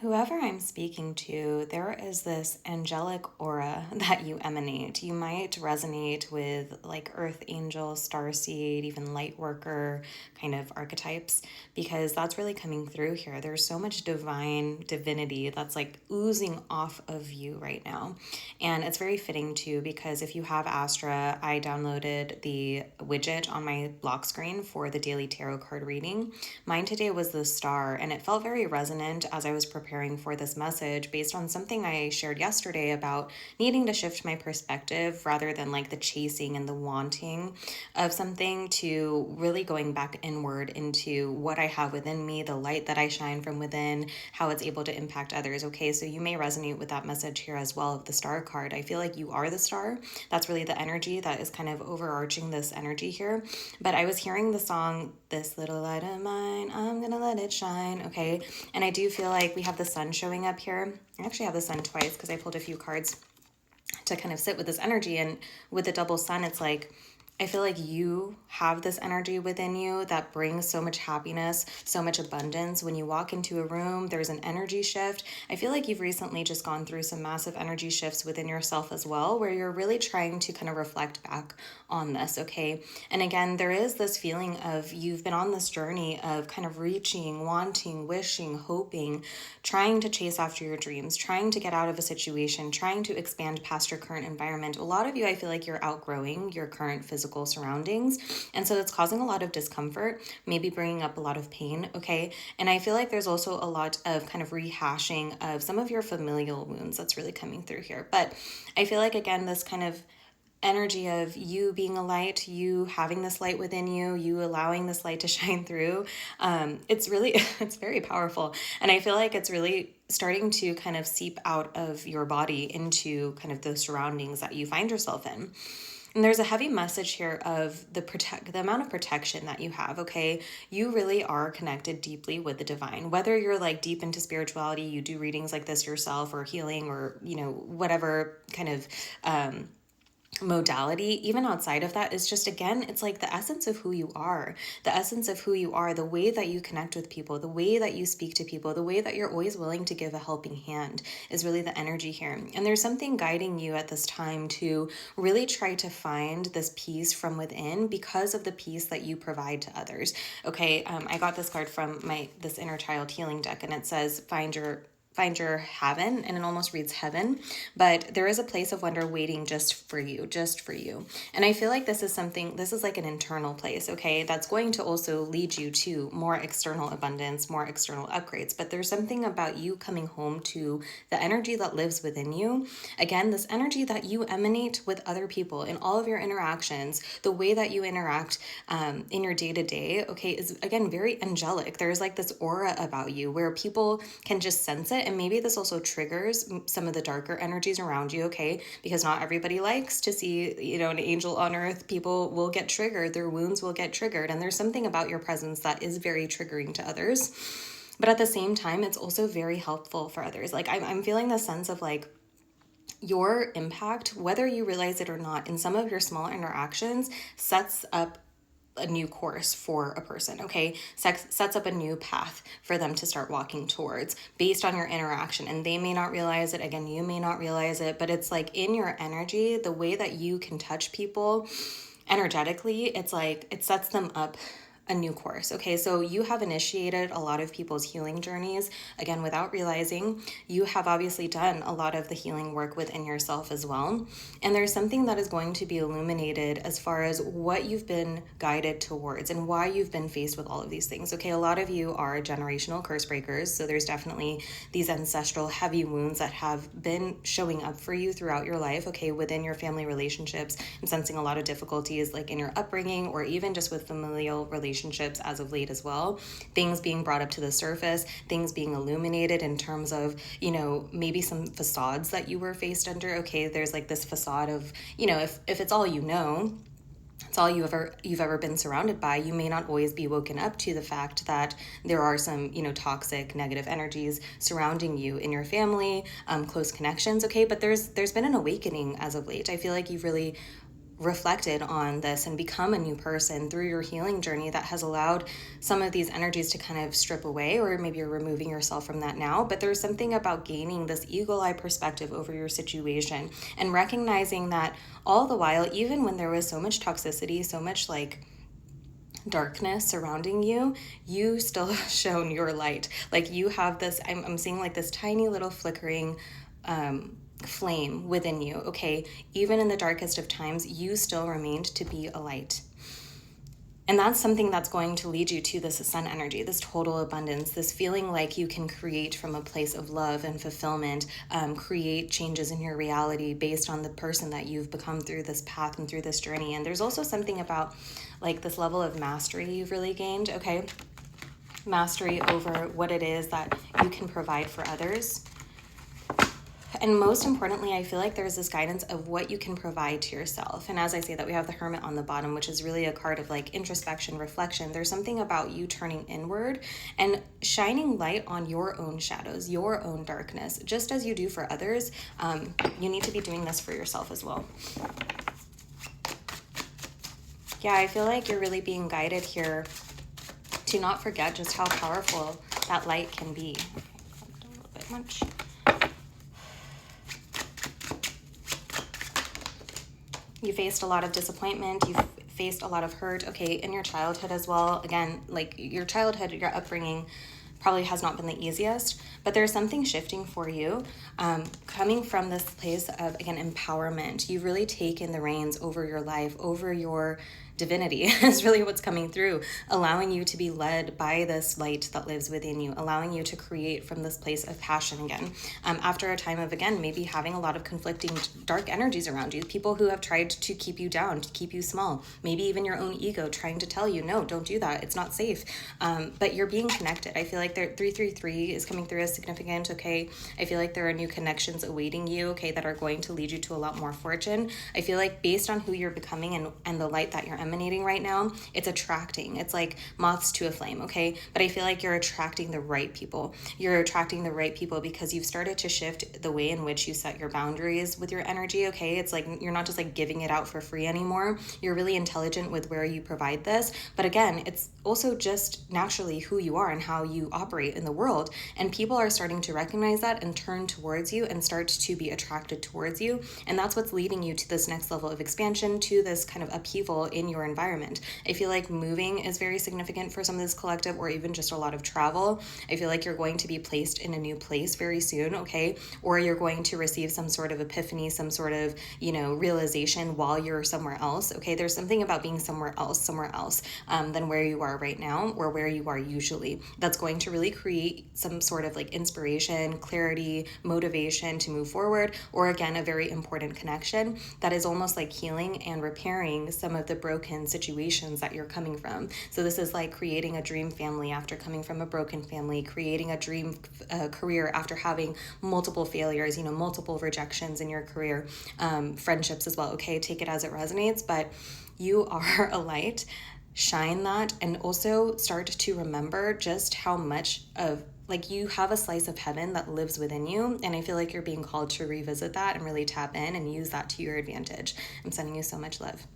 Whoever I'm speaking to, there is this angelic aura that you emanate. You might resonate with like earth angel, starseed, even light worker kind of archetypes, because that's really coming through here. There's so much divine divinity that's like oozing off of you right now. And it's very fitting too, because if you have Astra, I downloaded the widget on my lock screen for the daily tarot card reading. Mine today was the star, and it felt very resonant as I was preparing for this message based on something I shared yesterday about needing to shift my perspective rather than like the chasing and the wanting of something to really going back inward into what I have within me, the light that I shine from within, how it's able to impact others. Okay, so you may resonate with that message here as well of the star card. I feel like you are the star. That's really the energy that is kind of overarching this energy here. But I was hearing the song, This Little Light of Mine, I'm gonna let it shine. Okay, and I do feel like we have the sun showing up here. I actually have the sun twice because I pulled a few cards to kind of sit with this energy. And with the double sun, it's like I feel like you have this energy within you that brings so much happiness, so much abundance. When you walk into a room, there's an energy shift. I feel like you've recently just gone through some massive energy shifts within yourself as well, where you're really trying to kind of reflect back on this, okay? And again, there is this feeling of you've been on this journey of kind of reaching, wanting, wishing, hoping, trying to chase after your dreams, trying to get out of a situation, trying to expand past your current environment. A lot of you, I feel like you're outgrowing your current physical surroundings. And so that's causing a lot of discomfort, maybe bringing up a lot of pain, okay? And I feel like there's also a lot of kind of rehashing of some of your familial wounds that's really coming through here. But I feel like, again, this kind of energy of you being a light, you having this light within you, you allowing this light to shine through, it's really, it's very powerful. And I feel like it's really starting to kind of seep out of your body into kind of the surroundings that you find yourself in. And there's a heavy message here of the amount of protection that you have, okay? You really are connected deeply with the divine. Whether you're like deep into spirituality, you do readings like this yourself or healing or, whatever kind of modality, even outside of that, is just, again, it's like the essence of who you are, the way that you connect with people, the way that you speak to people, the way that you're always willing to give a helping hand is really the energy here. And there's something guiding you at this time to really try to find this peace from within because of the peace that you provide to others. Okay, I got this card from this inner child healing deck, and it says find your heaven, and it almost reads heaven, but there is a place of wonder waiting just for you. And I feel like this is like an internal place, okay, that's going to also lead you to more external abundance, more external upgrades. But there's something about you coming home to the energy that lives within you. Again, this energy that you emanate with other people in all of your interactions, the way that you interact in your day-to-day, okay, is again very angelic. There's like this aura about you where people can just sense it. And maybe this also triggers some of the darker energies around you, okay? Because not everybody likes to see, an angel on earth. People will get triggered. Their wounds will get triggered. And there's something about your presence that is very triggering to others. But at the same time, it's also very helpful for others. Like I'm feeling the sense of like, your impact, whether you realize it or not, in some of your small interactions sets up a new course for a person, okay? Sets up a new path for them to start walking towards based on your interaction. And they may not realize it. Again, you may not realize it, but it's like in your energy, the way that you can touch people energetically, it's like it sets them up a new course. Okay, so you have initiated a lot of people's healing journeys. Again, without realizing, you have obviously done a lot of the healing work within yourself as well. And there's something that is going to be illuminated as far as what you've been guided towards and why you've been faced with all of these things. Okay, a lot of you are generational curse breakers. So there's definitely these ancestral heavy wounds that have been showing up for you throughout your life, okay, within your family relationships, and sensing a lot of difficulties like in your upbringing or even just with familial relationships as of late as well. Things being brought up to the surface, things being illuminated in terms of, maybe some facades that you were faced under. Okay, there's like this facade of, if it's all it's all you've ever been surrounded by, you may not always be woken up to the fact that there are some, toxic, negative energies surrounding you in your family, close connections, okay? But there's been an awakening as of late. I feel like you've really reflected on this and become a new person through your healing journey that has allowed some of these energies to kind of strip away, or maybe you're removing yourself from that now. But there's something about gaining this eagle eye perspective over your situation and recognizing that all the while, even when there was so much toxicity, so much like darkness surrounding you, you still shone your light. Like you have this, I'm seeing like this tiny little flickering flame within you, okay? Even in the darkest of times, you still remained to be a light. And that's something that's going to lead you to this sun energy, this total abundance, this feeling like you can create from a place of love and fulfillment, create changes in your reality based on the person that you've become through this path and through this journey. And there's also something about like this level of mastery you've really gained, okay? Mastery over what it is that you can provide for others. And most importantly, I feel like there's this guidance of what you can provide to yourself. And as I say that, we have the Hermit on the bottom, which is really a card of like introspection, reflection. There's something about you turning inward and shining light on your own shadows, your own darkness. Just as you do for others, you need to be doing this for yourself as well. Yeah, I feel like you're really being guided here to not forget just how powerful that light can be. Okay, a little bit much. You faced a lot of disappointment. You faced a lot of hurt, okay, in your childhood as well. Again, like your childhood, your upbringing probably has not been the easiest, but there's something shifting for you, coming from this place of, again, empowerment. You've really taken the reins over your life, over your divinity is really what's coming through, allowing you to be led by this light that lives within you, allowing you to create from this place of passion again. After a time of, again, maybe having a lot of conflicting dark energies around you, people who have tried to keep you down, to keep you small, maybe even your own ego trying to tell you, no, don't do that, it's not safe. But you're being connected. I feel like 333 is coming through as significant, okay? I feel like there are new connections awaiting you, okay, that are going to lead you to a lot more fortune. I feel like based on who you're becoming and the light that you're emanating right now, it's attracting. It's like moths to a flame, okay? But I feel like you're attracting the right people. You're attracting the right people because you've started to shift the way in which you set your boundaries with your energy, okay? It's like you're not just like giving it out for free anymore. You're really intelligent with where you provide this. But again, it's also just naturally who you are and how you operate in the world. And people are starting to recognize that and turn towards you and start to be attracted towards you. And that's what's leading you to this next level of expansion, to this kind of upheaval in your environment. I feel like moving is very significant for some of this collective, or even just a lot of travel. I feel like you're going to be placed in a new place very soon, okay? Or you're going to receive some sort of epiphany, some sort of, realization while you're somewhere else, okay? There's something about being somewhere else than where you are right now, or where you are usually, that's going to really create some sort of like inspiration, clarity, motivation to move forward, or again, a very important connection that is almost like healing and repairing some of the broken situations that you're coming from. So this is like creating a dream family after coming from a broken family, creating a dream career after having multiple failures, multiple rejections in your career, friendships as well, okay? Take it as it resonates, but you are a light. Shine that, and also start to remember just how much of you have a slice of heaven that lives within you. And I feel like you're being called to revisit that and really tap in and use that to your advantage. I'm sending you so much love.